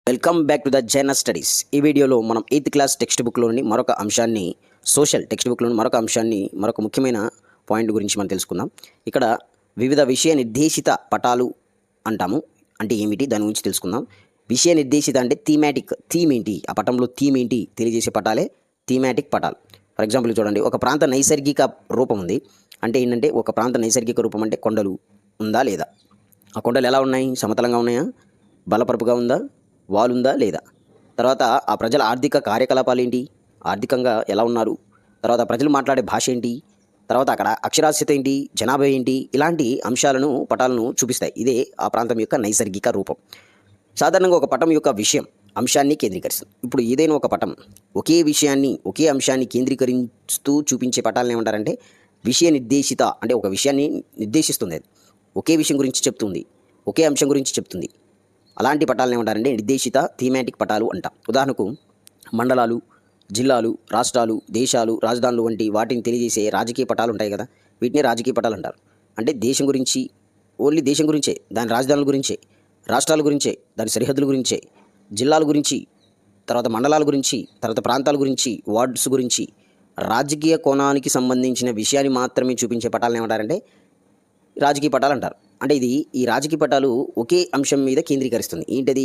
Welcome back to the Jainus studies. ఈ వీడియోలో మనం 8th క్లాస్ టెక్స్ట్ బుక్లోని మరొక అంశాన్ని, సోషల్ టెక్స్ట్ బుక్లోని మరొక ముఖ్యమైన పాయింట్ గురించి మనం తెలుసుకుందాం. ఇక్కడ వివిధ విషయ నిర్దేశిత పటాలు అంటాము. అంటే ఏమిటి, దాని గురించి తెలుసుకుందాం. విషయ నిర్దేశిత అంటే థీమ్ ఏంటి, ఆ పటంలో థీమ్ ఏంటి తెలియజేసే పటాలే థీమాటిక్ పటాలు. ఫర్ ఎగ్జాంపుల్ చూడండి, ఒక ప్రాంత నైసర్గిక రూపం ఉంది. అంటే ఏంటంటే ఒక ప్రాంత నైసర్గిక రూపం అంటే కొండలు ఉందా లేదా, ఆ కొండలు ఎలా ఉన్నాయి, సమతలంగా ఉన్నాయా, బలపరుపుగా ఉందా, వాలుందా లేదా, తర్వాత ఆ ప్రజల ఆర్థిక కార్యకలాపాలు ఏంటి, ఆర్థికంగా ఎలా ఉన్నారు, తర్వాత ప్రజలు మాట్లాడే భాష ఏంటి, తర్వాత అక్కడ అక్షరాస్యత ఏంటి, జనాభా ఏంటి, ఇలాంటి అంశాలను పటాలను చూపిస్తాయి. ఇదే ఆ ప్రాంతం యొక్క నైసర్గిక రూపం. సాధారణంగా ఒక పటం యొక్క విషయం అంశాన్ని కేంద్రీకరిస్తుంది. ఇప్పుడు ఏదైనా ఒక పటం ఒకే విషయాన్ని, ఒకే అంశాన్ని కేంద్రీకరిస్తూ చూపించే పటాలను ఏమంటారంటే విషయ నిర్దేశిత. అంటే ఒక విషయాన్ని నిర్దేశిస్తుంది, అది ఒకే విషయం గురించి చెప్తుంది, ఒకే అంశం గురించి చెప్తుంది. అలాంటి పటాలను ఏమంటారంటే నిర్దేశిత థీమాటిక్ పటాలు అంటాం. ఉదాహరణకు మండలాలు, జిల్లాలు, రాష్ట్రాలు, దేశాలు, రాజధానులు వంటి వాటిని తెలియజేసే రాజకీయ పటాలు ఉంటాయి కదా, వీటిని రాజకీయ పటాలు అంటారు. అంటే దేశం గురించి, ఓన్లీ దేశం గురించే, దాని రాజధానుల గురించే, రాష్ట్రాల గురించే, దాని సరిహద్దుల గురించే, జిల్లాల గురించి, తర్వాత మండలాల గురించి, తర్వాత ప్రాంతాల గురించి, వార్డ్స్ గురించి, రాజకీయ కోణానికి సంబంధించిన విషయాన్ని మాత్రమే చూపించే పటాలను ఏమంటారంటే రాజకీయ పటాలు అంటారు. అంటే ఈ రాజకీయ పటాలు ఒకే అంశం మీద కేంద్రీకరిస్తుంది. ఏంటది,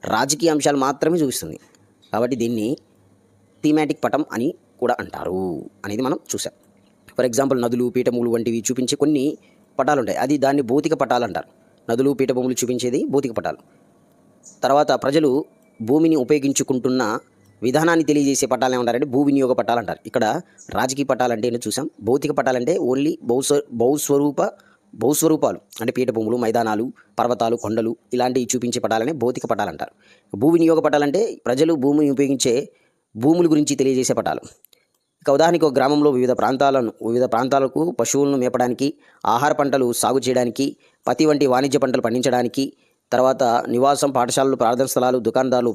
రాజకీయ అంశాలు మాత్రమే చూపిస్తుంది. కాబట్టి దీన్ని థీమాటిక్ పటం అని కూడా అంటారు అనేది మనం చూసాం. ఫర్ ఎగ్జాంపుల్ నదులు, పీఠభూములు వంటివి చూపించే కొన్ని పటాలు ఉంటాయి, దాన్ని భౌతిక పటాలు అంటారు. నదులు, పీఠభూములు చూపించేది భౌతిక పటాలు. తర్వాత ప్రజలు భూమిని ఉపయోగించుకుంటున్న విధానాన్ని తెలియజేసే పటాలు ఏమంటారంటే భూ వినియోగ పటాలు అంటారు. ఇక్కడ రాజకీయ పటాలు అంటే ఏంటో చూసాం. భౌతిక పటాలు అంటే ఓన్లీ భూస్వరూపాలు అంటే పీఠభూములు, మైదానాలు, పర్వతాలు, కొండలు ఇలాంటివి చూపించే పటాలనే భౌతిక పటాలు అంటారు. భూ వినియోగ పటాలంటే ప్రజలు భూమిని ఉపయోగించే భూముల గురించి తెలియజేసే పటాలు. ఇక ఉదాహరణకి ఒక గ్రామంలో వివిధ ప్రాంతాలకు పశువులను మేపడానికి, ఆహార పంటలు సాగు చేయడానికి, పత్తి వంటి వాణిజ్య పంటలు పండించడానికి, తర్వాత నివాసం, పాఠశాలలు, ప్రార్థన స్థలాలు, దుకాణాలకు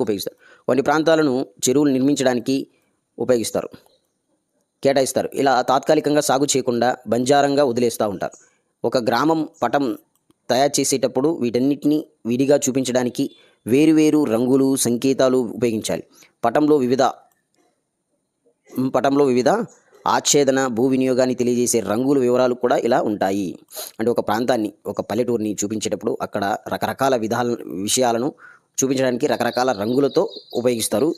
ఉపయోగిస్తారు. కొన్ని ప్రాంతాలను చెరువులు నిర్మించడానికి కేటాయిస్తారు. ఇలా తాత్కాలికంగా సాగు చేయకుండా బంజారంగా వదిలేస్తూ ఉంటారు. ఒక గ్రామం పటం తయారు చేసేటప్పుడు వీటన్నిటిని విడిగా చూపించడానికి వేరువేరు రంగులు, సంకేతాలు ఉపయోగించాలి. పటంలో వివిధ ఆచ్ఛేదన, భూ వినియోగాన్ని తెలియజేసే రంగుల వివరాలు కూడా ఇలా ఉంటాయి. అంటే ఒక ప్రాంతాన్ని, ఒక పల్లెటూరిని చూపించేటప్పుడు అక్కడ రకరకాల విషయాలను చూపించడానికి రకరకాల రంగులతో ఉపయోగిస్తారు